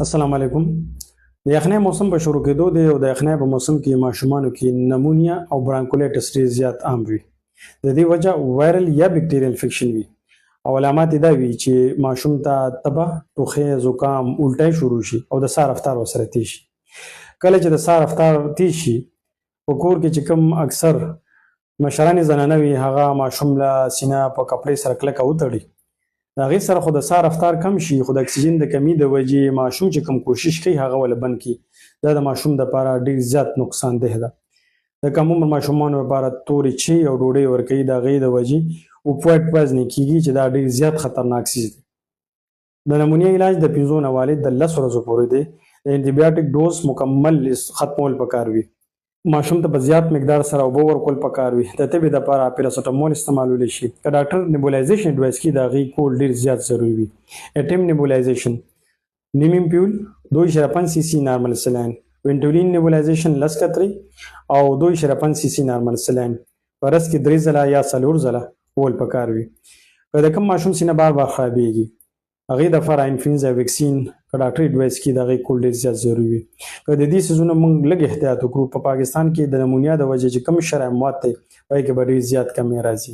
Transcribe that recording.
السلام علیکم. د یخنۍ موسم په شروع کېدو دی او د یخنۍ په موسم کې ماشومانو کې نمونیا او برانکولیټس ډېر زیات عام وي. د دې وجه وایرل یا بکټیریل انفیکشن وي او علامات یې دا وي چې ماشوم ته تبه، ټوخی، زکام، الټۍ شروع شي او د ساه رفتار ورسره تېز شي. کله چې د ساه رفتار تېز شي په کور کې چې کوم اکثر مشرانې زنانه وي هغه ماشوم له سینه په کپړۍ سره کلکه وتړي. د هغې سره خو د ساه رفتار کم شي خو د اکسیجن د کمي د وجې ماشوم چې کوم کوشش کوي هغه ول بند کړي. دا د ماشوم دپاره ډېر زیات نقصان ده. د کم عمر ماشومانو لپاره تورې چای او ډوډۍ ورکوي د هغې د وجې اوپوایډ پوایزنینګ کېږي چې دا ډېر زیات خطرناک څیز دی. د نمونیا علاج د 5 نه والد د 10 ورځو پورې دی. د انټي بایوټیک ډوز مکمل ختمول پکار وي. ماشوم ته په زیات مقدار سره اوبه ورکول پکار وي. د تبې دپاره پیراسټامول استعمالولی شي. که ډاکټر نیبولایزیشن اډوایس کړي د هغې کول ډېر زیات ضروري وي. اټیم نیبولایزیشن نیم امپیول 2.5 سی سی نارمل سلاین، وینټولین نیبولایزیشن 10 قطرې او 2.5 سی سی نارمل سلاین په ورځ کې 3 ځله یا 4 ځله ول پکار وي. که د کوم ماشوم سینه بار بار خرابېږي هغې دپاره انفلوئنزا ویکسین که ډاکټر اډوایس کړي د هغې کول ډېر زیات ضروري وي. که د دې څیزونو موږ لږ احتیاط وکړو په پاکستان کې د نمونیا د وجې چې کوم شرعي مواد دی په هغې کې به ډېر زیات کمی راځي.